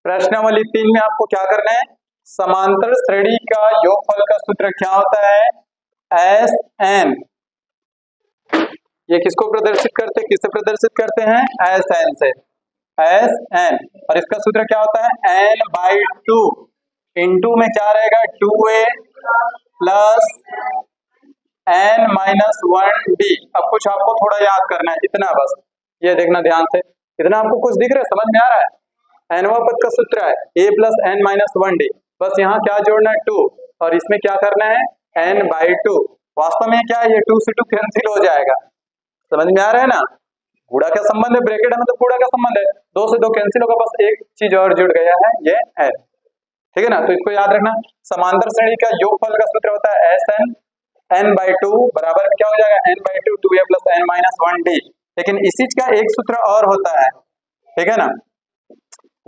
प्रश्नावली 3 में आपको क्या करना है, समांतर श्रेणी का योगफल का सूत्र क्या होता है, एस एन। ये किसको प्रदर्शित करते हैं, किससे प्रदर्शित करते हैं, एस एन से, एस एन। और इसका सूत्र क्या होता है, एन बाई टू इंटू में क्या रहेगा, 2a plus n minus 1d। अब कुछ आपको थोड़ा याद करना है, इतना बस, ये देखना ध्यान से, इतना आपको कुछ दिख रहा है, समझ में आ रहा है। एनवा पद का सूत्र है a plus n minus 1d, बस यहाँ क्या जोड़ना है, 2, और इसमें क्या करना है, n बाई 2। वास्तव में क्या है, ये 2 से 2 कैंसिल हो जाएगा, समझ में आ रहा है ना। गुणा का संबंध है, ब्रैकेट है मतलब गुणा का संबंध है, 2 से 2 कैंसिल होगा, बस एक चीज और जुड़ गया है, ये n, ठीक है ना। तो इसको याद रखना, समांतर श्रेणी का योगफल का सूत्र होता है एस एन, n बाई 2 बराबर में क्या हो जाएगा, n by 2 2a plus n minus 1d। लेकिन इसी का एक सूत्र और होता है, ठीक है ना,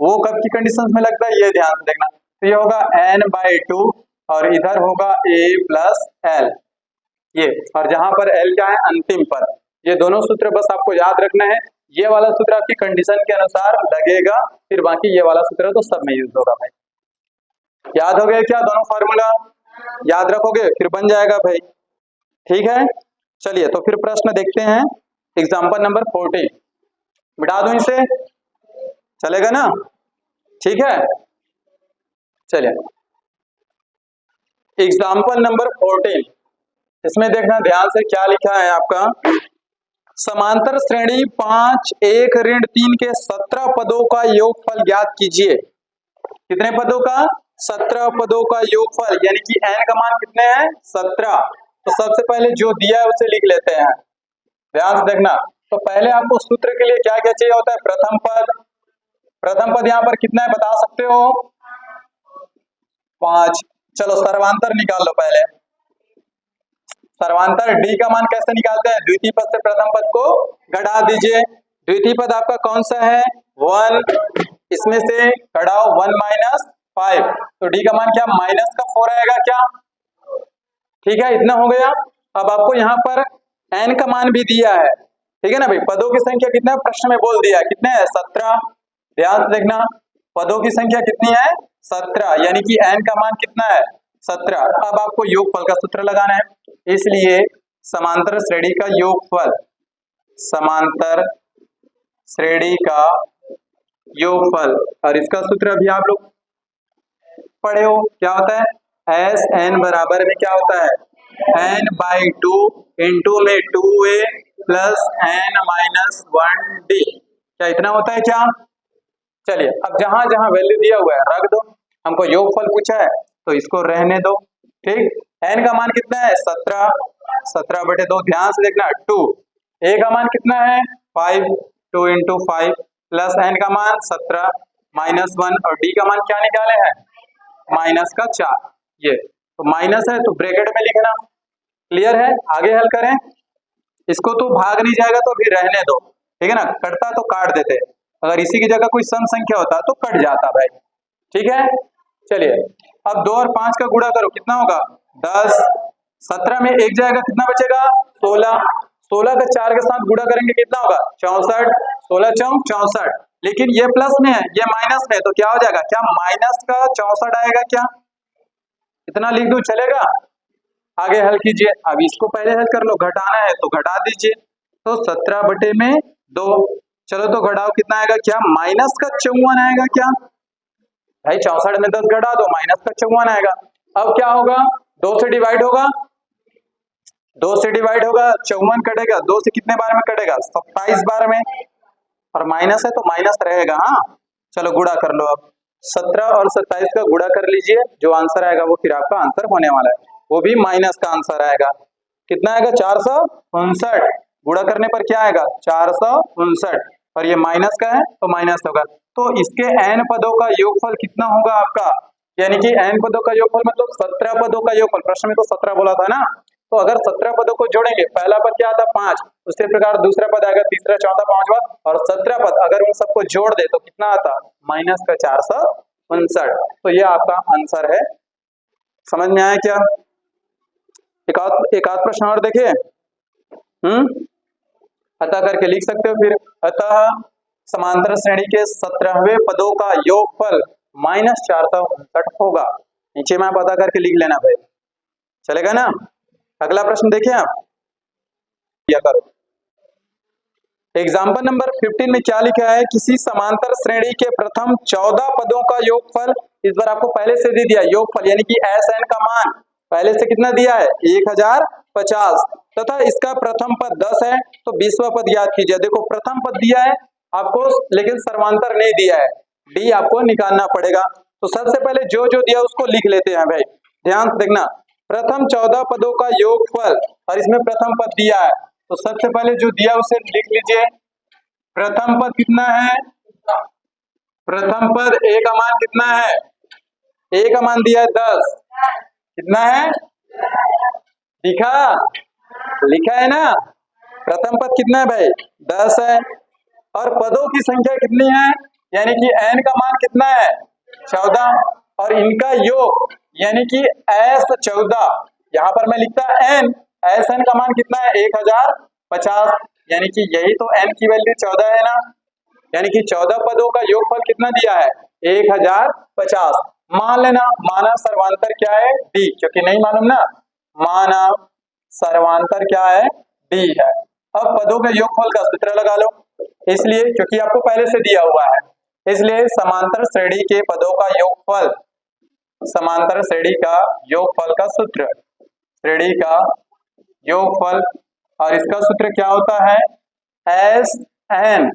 वो कब की कंडीशन में लगता है, ये ध्यान से देखना। तो ये होगा n बाई 2 और इधर होगा a प्लस एल, ये, और जहां पर l क्या है, अंतिम पद। ये दोनों सूत्र बस आपको याद रखना है, ये वाला सूत्र आपकी कंडीशन के अनुसार लगेगा, फिर बाकी ये वाला सूत्र तो सब में यूज होगा भाई। याद हो गया क्या, दोनों फार्मूला याद रखोगे फिर बन जाएगा भाई, ठीक है। चलिए तो फिर प्रश्न देखते हैं, एग्जाम्पल नंबर 14, मिटा दूं इसे, चलेगा ना, ठीक है। चलिए एग्जाम्पल नंबर 14, इसमें देखना ध्यान से क्या लिखा है आपका, समांतर श्रेणी 5 1 ऋण 3 के 17 पदों का योगफल ज्ञात कीजिए। कितने पदों का, 17 पदों का योगफल, यानी कि n का मान कितने हैं, 17। तो सबसे पहले जो दिया है उसे लिख लेते हैं, ध्यान से देखना। तो पहले आपको सूत्र के लिए क्या क्या चाहिए होता है, प्रथम पद, प्रथम पद यहाँ पर कितना है बता सकते हो, 5। चलो सर्वांतर निकाल लो पहले, सर्वांतर d का मान कैसे निकालते हैं, द्वितीय पद से प्रथम पद को घटा दीजिए। द्वितीय पद आपका कौन सा है, 1, इसमें से घटाओ 1 माइनस 5, तो d का मान क्या, माइनस का 4 आएगा क्या, ठीक है, इतना हो गया। अब आपको यहाँ पर n का मान भी दिया है, ठीक है ना भाई, पदों की संख्या कितना है प्रश्न में बोल दिया है, कितने हैं, 17। ध्यान से देखना, पदों की संख्या कितनी है, 17, यानी कि n का मान कितना है, 17। अब आपको योगफल का सूत्र लगाना है, इसलिए समांतर श्रेणी का योगफल, समांतर श्रेणी का योगफल, और इसका सूत्र अभी आप लोग पढ़े हो, क्या होता है, एस एन बराबर में क्या होता है, n बाई 2 इंटू में 2a plus n minus 1d, क्या इतना होता है क्या। चलिए अब जहां जहां वैल्यू दिया हुआ है रख दो, हमको योगफल पूछा है तो इसको रहने दो, ठीक। n का मान कितना है, 17, 17 बटे 2, ध्यान से देखना, 2, a का मान कितना है, 5, 2 इंटू 5 प्लस n का मान 17 माइनस 1, और d का मान क्या निकाले हैं, माइनस का 4। ये तो माइनस है तो ब्रैकेट में लिखना, क्लियर है। आगे हल करें, इसको तो भाग नहीं जाएगा तो फिर रहने दो, ठीक है ना, कटता तो काट देते, अगर इसी की जगह कोई सम संख्या होता तो कट जाता भाई, ठीक है। चलिए अब 2 और 5 का गुणा करो, कितना होगा, 10, 17 में एक जाएगा, कितना बचेगा, 16, 16 का 4 के साथ गुणा करेंगे कितना होगा, 64, 16 चौक 64, लेकिन ये प्लस में है ये माइनस में है, तो क्या हो जाएगा, क्या माइनस का 64 आएगा क्या, इतना लिख दूं चलेगा। आगे हल कीजिए, अब इसको पहले हल कर लो, घटाना है तो घटा दीजिए, तो 17 बटे में 2, चलो तो घटाओ कितना आएगा, क्या माइनस का 54 आएगा क्या, भाई 64 में 10 घटा दो, माइनस का 54 आएगा। अब क्या होगा, 2 से डिवाइड होगा, 2 से डिवाइड होगा, 54 कटेगा, 2 से कितने बार में कटेगा, 27 बार में, और माइनस है तो माइनस रहेगा, हाँ। चलो गुणा कर लो, अब 17 और 27 का गुणा कर लीजिए, जो आंसर आएगा वो फिर आपका आंसर होने वाला है, वो भी माइनस का आंसर आएगा, कितना आएगा, 459, गुणा करने पर क्या आएगा, 459, और ये माइनस का है तो माइनस होगा, तो इसके n पदों का योगफल कितना होगा आपका, यानी कि n पदों का योगफल मतलब 17 पदों का योगफल, प्रश्न में तो 17 बोला था ना, तो अगर 17 पदों को जोड़ेंगे, पहला पद क्या आता, 5, उसी प्रकार दूसरा पद आएगा, तीसरा, चौथा, पांचवा, और 17 पद अगर उन सबको जोड़ दे तो कितना आता, माइनस का 459, तो ये आपका आंसर है। समझ में आया क्या, एक आध प्रश्न और देखिए, अतः करके लिख सकते हो फिर, अतः समांतर श्रेणी के 17वें पदों का योगफल -459 होगा। नीचे में पता करके लिख लेना भाई, चलेगा ना। अगला प्रश्न देखें आप, क्या करो। एग्जाम्पल नंबर 15 में क्या लिखा है, किसी समांतर श्रेणी के प्रथम 14 पदों का योगफल, इस बार आपको पहले से दे दिया योगफल यानी कि SN का मान पहले से कितना दिया है 1050 तथा इसका प्रथम पद 10 है तो 20वां पद याद कीजिए। देखो प्रथम पद दिया है आपको लेकिन सर्वांतर नहीं दिया है, डी आपको निकालना पड़ेगा। तो सबसे पहले जो जो दिया उसको लिख लेते हैं भाई, ध्यान से देखना। प्रथम 14 पदों का योगफल और इसमें प्रथम पद दिया है तो सबसे पहले जो दिया उसे लिख लीजिए। प्रथम पद कितना है, प्रथम पद ए का मान कितना है, ए का मान दिया है 10, कितना है लिखा, लिखा है ना। प्रथम पद कितना है भाई 10 है और पदों की संख्या कितनी है यानी कि n का मान कितना है 14 और इनका योग यानी कि S14, यहां पर मैं लिखता n, SN का मान कितना है 1050 यानी कि यही तो n की वैल्यू 14 है ना, यानी कि 14 पदों का योगफल कितना दिया है 1050। मान लेना माना सर्वांतर क्या है डी, क्योंकि नहीं मालूम ना, माना सर्वांतर क्या है डी है। अब पदों के योगफल का सूत्र लगा लो, इसलिए क्योंकि आपको पहले से दिया हुआ है, इसलिए समांतर श्रेणी के पदों का योगफल, समांतर श्रेणी का योगफल का सूत्र, श्रेणी का योगफल और इसका सूत्र क्या होता है SN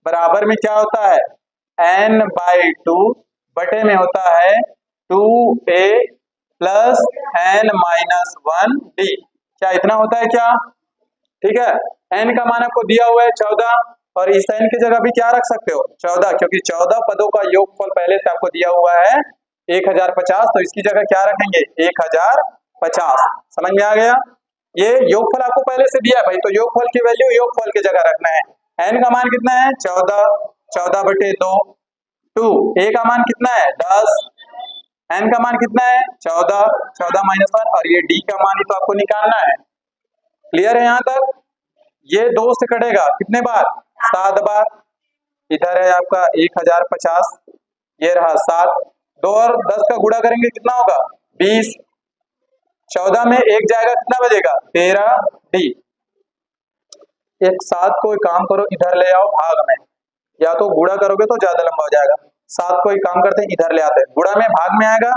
बराबर में क्या होता है n/2 बटे में होता है 2a प्लस n-1d। क्या इतना होता है क्या, ठीक है। n का मान आपको दिया हुआ है 14 और इस n की जगह भी क्या रख सकते हो 14, क्योंकि 14 पदों का योगफल पहले से आपको दिया हुआ है 1050 तो इसकी जगह क्या रखेंगे 1050। समझ में आ गया, ये योगफल आपको पहले से दिया है भाई, तो योगफल की वैल्यू योगफल की जगह रखना है। n का मान कितना है 14, 14 बटे 2, 2 a का मान कितना है 10, n का मान कितना है 14, 14 माइनस 1 और ये d का मान ही तो आपको निकालना है। क्लियर है यहाँ तक, ये 2 से कटेगा कितने बार 7 बार, इधर है आपका 1050, ये रहा 7, 2 और 10 का गुणा करेंगे कितना होगा 20, 14 में 1 जाएगा कितना बचेगा 13d। एक 7 को एक काम करो इधर ले आओ भाग में, या तो गुणा करोगे तो ज्यादा लंबा हो जाएगा, 7 को एक काम करते हैं इधर ले आते हैं, गुणा में भाग में आएगा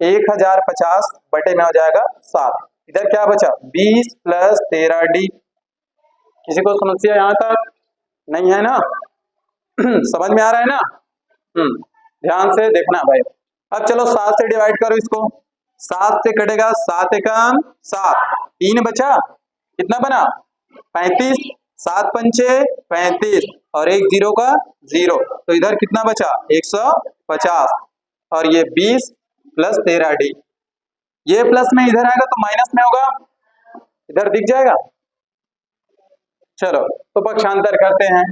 1050 बटे में हो जाएगा 7, इधर क्या बचा 20 प्लस 13d। किसी को समस्या यहाँ तक नहीं है ना समझ में आ रहा है ना, ध्यान से देखना भाई। अब चलो 7 से डिवाइड करो इसको, 7 से कटेगा 7 एकम 7, 3 बचा कितना बना 35, 7 पंचे 35 और एक 0 का 0, तो इधर कितना बचा 150 और ये 20 प्लस 13d, ये प्लस में इधर आएगा तो माइनस में होगा, इधर दिख जाएगा। चलो तो पक्षांतर करते हैं,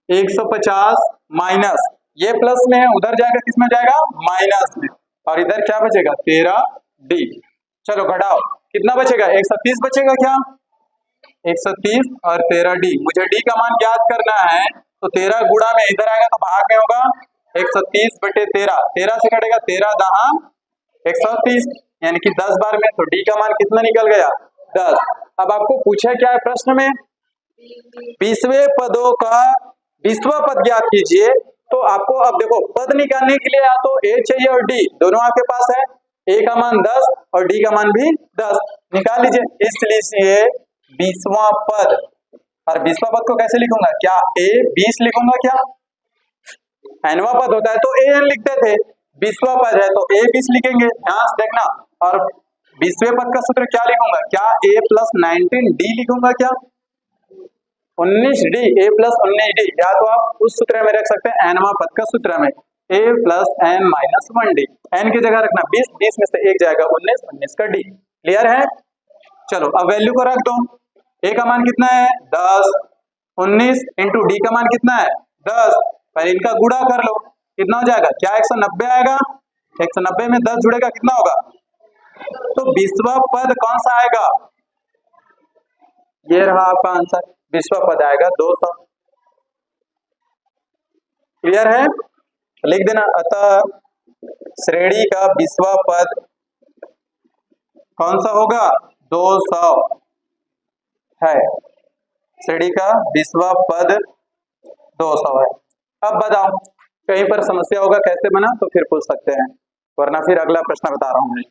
150 माइनस ये प्लस में है उधर जाएगा किस में जाएगा माइनस में और इधर क्या बचेगा 13d। चलो घटाओ कितना बचेगा 130 बचेगा क्या 130 और 13d, मुझे d का मान याद करना है तो 13 गुणा में इधर आएगा तो भाग में होगा 130 बटे 13, 13 से कटेगा 13 दहां 130 यानी कि 10 बार में, तो d का मान कितना निकल गया 10। अब आपको पूछा क्या है प्रश्न में 20वें पदों का 20वां पद ज्ञात कीजिए, तो आपको अब देखो पद निकालने के लिए या तो a चाहिए और d, दोनों आपके पास है, a का मान 10 और d का मान भी 10, निकाल लीजिए। इसलिए 20वां पद, और 20वां पद को कैसे लिखूंगा, क्या a 20 लिखूंगा क्या, nवां पद होता है तो an लिखते थे, 20वां पद है तो a 20 लिखेंगे, ध्यान से देखना। और 20वें पद का सूत्र क्या लिखूंगा, क्या a प्लस 19d लिखूंगा क्या 19d, a प्लस 19d, या तो आप उस सूत्र में रख सकते हैं nवां पद का सूत्र में a plus n minus 1d, n की जगह रखना 20, 20 में से एक जाएगा 19, 19 का d। क्लियर है, चलो अब वैल्यू को रख दो, a का मान कितना है 10, 19 इंटू d का मान कितना है 10, पहले इनका गुणा कर लो कितना हो जाएगा, क्या 190 आएगा, 190 में 10 जुड़ेगा कितना होगा, तो 20वां पद कौन सा आएगा, ये रहा आपका आंसर, 20वां पद आएगा 200। क्लियर है? लिख देना, अतः श्रेणी का 20वां पद कौन सा होगा? 200 है। श्रेणी का 20वां पद 200 है। अब बताओ, कहीं पर समस्या होगा कैसे बना तो फिर पूछ सकते हैं, वरना फिर अगला प्रश्न बता रहा हूं मैं।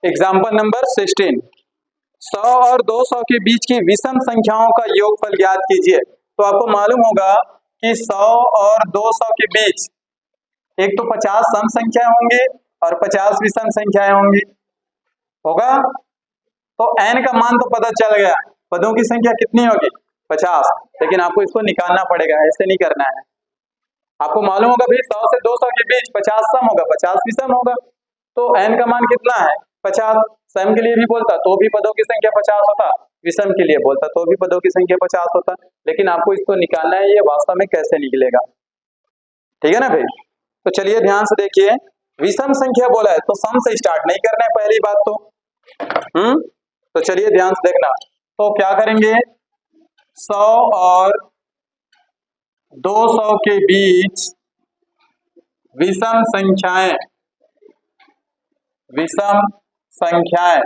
एग्जाम्पल नंबर 16, 100 और 200 के बीच की विषम संख्याओं का योगफल ज्ञात कीजिए। तो आपको मालूम होगा कि 100 और 200 के बीच एक तो 50 सम संख्याएं होंगी और 50 विषम संख्याएं होंगी, होगा? तो n का मान तो पता चल गया, पदों की संख्या कितनी होगी? 50, लेकिन आपको इसको निकालना पड़ेगा, ऐसे नहीं करना है। आपको मालूम होगा भाई 100 से 200 के बीच 50 सम होगा, 50 विषम होगा, तो n का मान कितना है? 50। सम के लिए भी बोलता तो भी पदों की संख्या 50 होता, विषम के लिए बोलता तो भी पदों की संख्या 50 होता, लेकिन आपको इसको निकालना है ये वास्तव में कैसे निकलेगा। ठीक है ना भाई? तो चलिए ध्यान से देखिए, विषम संख्या बोला है तो सम से स्टार्ट नहीं करना है पहली बात तो। तो चलिए ध्यान से देखना, तो क्या करेंगे? 100 और 200 के बीच विषम संख्याएं, विषम संख्याएं।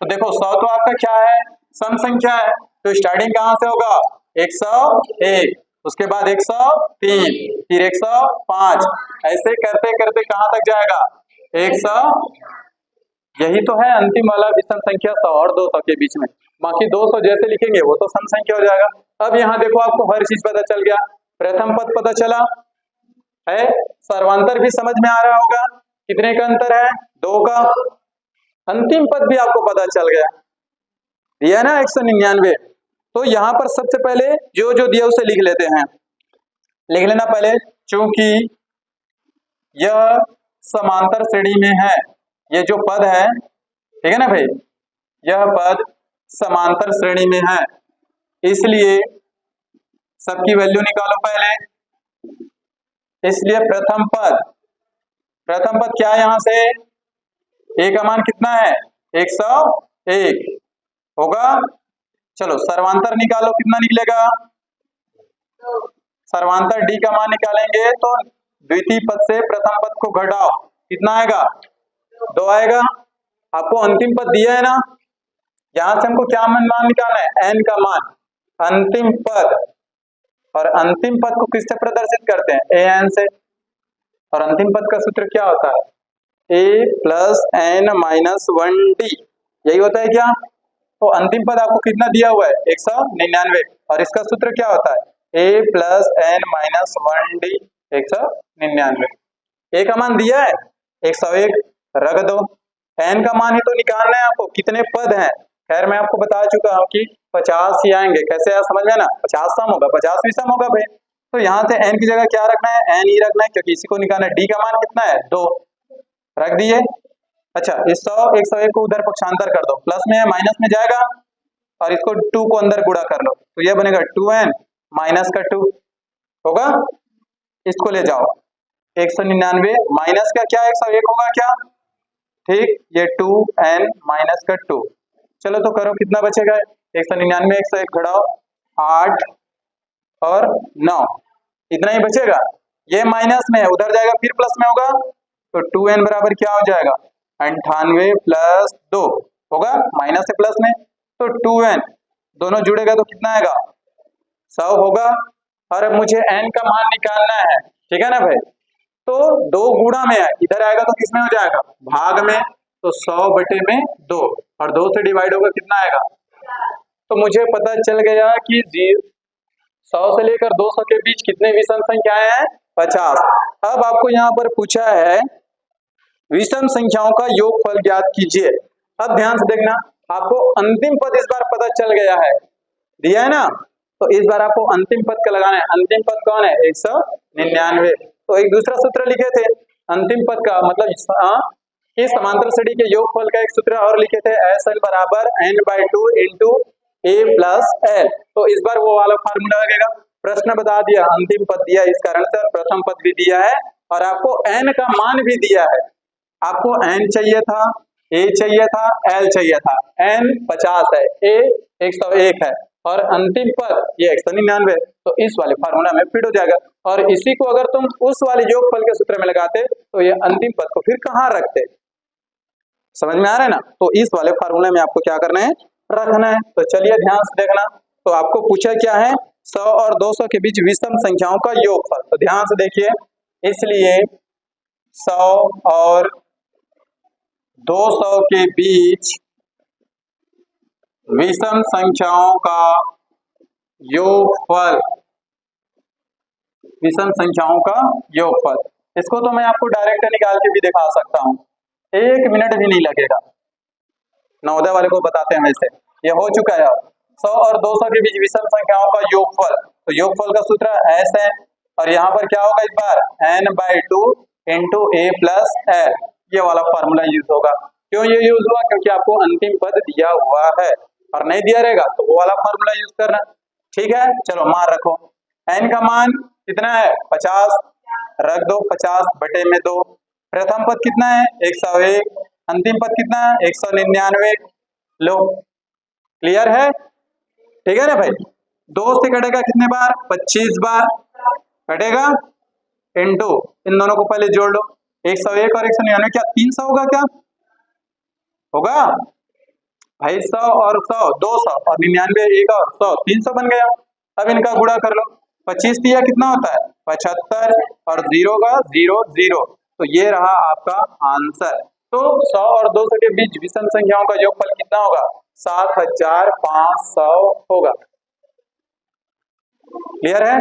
तो देखो 100 तो आपका क्या है? सम संख्या है, तो स्टार्टिंग कहां से होगा? 101, उसके बाद 103, फिर 105, ऐसे करते करते कहां तक जाएगा? 100। यही तो है अंतिम वाला विषम संख्या 100 और 200 के बीच में। बाकी 200 जैसे लिखेंगे वो तो सम संख्या हो जाएगा। अब यहाँ देखो आपको हर चीज पता चल गया, प्रथम पद पता चला है, सर्वांतर भी समझ में आ रहा होगा, कितने का अंतर है? 2 का। अंतिम पद भी आपको पता चल गया, दिया ना 199। तो यहाँ पर सबसे पहले जो जो दिया उसे लिख लेते हैं, लिख लेना पहले, चूंकि यह समांतर श्रेणी में है, ये जो पद है, ठीक है ना भाई, यह पद समांतर श्रेणी में है, इसलिए सबकी वैल्यू निकालो पहले। इसलिए प्रथम पद क्या है? यहां से a का मान कितना है? 101 होगा। चलो सर्वांतर निकालो, कितना निकलेगा? सर्वांतर d का मान निकालेंगे तो द्वितीय पद से प्रथम पद को घटाओ, कितना आएगा? 2 आएगा। आपको अंतिम पद दिया है ना, यहां से हमको क्या मान निकालना है? n का मान। अंतिम पद, और अंतिम पद को किससे प्रदर्शित करते हैं? an से। और अंतिम पद का सूत्र क्या होता है? a plus n minus 1d, यही होता है क्या? तो अंतिम पद आपको कितना दिया हुआ है? 199, और इसका सूत्र क्या होता है? a plus n minus 1d 199। a का मान दिया है 101, रख दो। n का मान ही तो निकालना है आपको, कितने पद हैं? खैर मैं आपको बता चुका हूं कि 50 ही आएंगे, कैसे आया समझ में ना? 50 सम होगा, 50 भी सम होगा भाई। तो यहाँ से n की जगह क्या रखना है? n ही रखना है, क्योंकि इसी को निकालना है। d का मान कितना है? 2, रख दिए। अच्छा, इस 101 को उधर पक्षांतर कर दो, प्लस में है माइनस में जाएगा, और इसको 2 को अंदर गुणा कर लो, तो यह बनेगा 2n माइनस का 2 होगा। इसको ले जाओ, 199 माइनस का क्या 101 होगा क्या? ठीक, ये 2n माइनस का 2। चलो तो करो, कितना बचेगा? 199 101 घटाओ 8 और 9, इतना ही बचेगा। ये माइनस में है, उधर जाएगा फिर प्लस में होगा, तो 2n बराबर क्या हो जाएगा? 98 प्लस 2 होगा, माइनस से प्लस में, तो 2n दोनों जुड़ेगा तो कितना आएगा? 100 होगा। और अब मुझे n का मान निकालना है, ठीक है ना भाई? तो 2 गुणा में है, इधर आएगा तो किसमें हो जाएगा? भाग में, तो 100 बटे में 2, और 2 से डिवाइड होगा, कितना आएगा? तो मुझे पता चल गया कि 100 से लेकर 200 के बीच कितने विषम संख्याएं हैं? 50। अब आपको यहाँ पर पूछा है विषम संख्याओं का योगफल ज्ञात कीजिए। अब ध्यान से देखना, आपको अंतिम पद इस बार पता चल गया है, दिया है ना, तो इस बार आपको अंतिम पद का लगाना है। अंतिम पद कौन है? 199। तो एक दूसरा सूत्र लिखे थे अंतिम पद का, मतलब इस समांतर श्रेणी के योगफल का एक सूत्र और लिखे थे, SL बराबर n/2 into a plus l। तो इस बार वो वाला फार्मूला लगेगा। प्रश्न बता दिया, अंतिम पद दिया, इस कारण से प्रथम पद भी दिया है, और आपको n का मान भी दिया है। आपको n चाहिए था, a चाहिए था, l चाहिए था। n 50 है, a 101 है, और अंतिम पद ये 199, तो इस वाले फार्मूला में फिट हो जाएगा। और इसी को अगर तुम उस वाले योगफल के सूत्र में लगाते तो ये अंतिम पद को फिर कहाँ रखते, समझ में आ रहा है ना। तो इस वाले फार्मूले में आपको क्या करना है, रखना है। तो चलिए ध्यान से देखना, तो आपको पूछा क्या है, 100 और 200 के बीच विषम संख्याओं का योगफल। तो ध्यान से देखिए, इसलिए 100 और 200 के बीच विषम संख्याओं का योगफल, विषम संख्याओं का योगफल, इसको तो मैं आपको डायरेक्ट निकाल के भी दिखा सकता हूं, 1 मिनट भी नहीं लगेगा। नवोदय वाले को बताते हैं वैसे, ये हो चुका है। 100 और 200 के बीच विषम संख्याओं का योगफल, तो योगफल का सूत्र एस है, और यहाँ पर क्या होगा इस बार n/2 into a plus l, ये वाला फॉर्मूला यूज होगा। क्यों ये यूज हुआ, क्योंकि आपको अंतिम पद दिया हुआ है, और नहीं दिया रहेगा तो वो वाला फॉर्मूला यूज करना। ठीक है, चलो मान रखो, n का मान कितना है 50, रख दो 50/2। प्रथम पद कितना है 101, अंतिम पद कितना है 199। लो क्लियर है, ठीक है ना भाई। 2 से कटेगा कितने बार, 25 बार कटेगा, इंटू इन दोनों को पहले जोड़ लो, 101 और 199, क्या 300 होगा, क्या होगा भाई, 100 और 100 200 और 99 एक और 100, 300 बन गया। अब इनका गुणा कर लो, 25 दिया कितना होता है 75, और 0 का 0 0, तो ये रहा आपका आंसर। तो 100 और 200 के बीच विषम संख्याओं का योगफल कितना होगा, 7500 होगा। क्लियर है।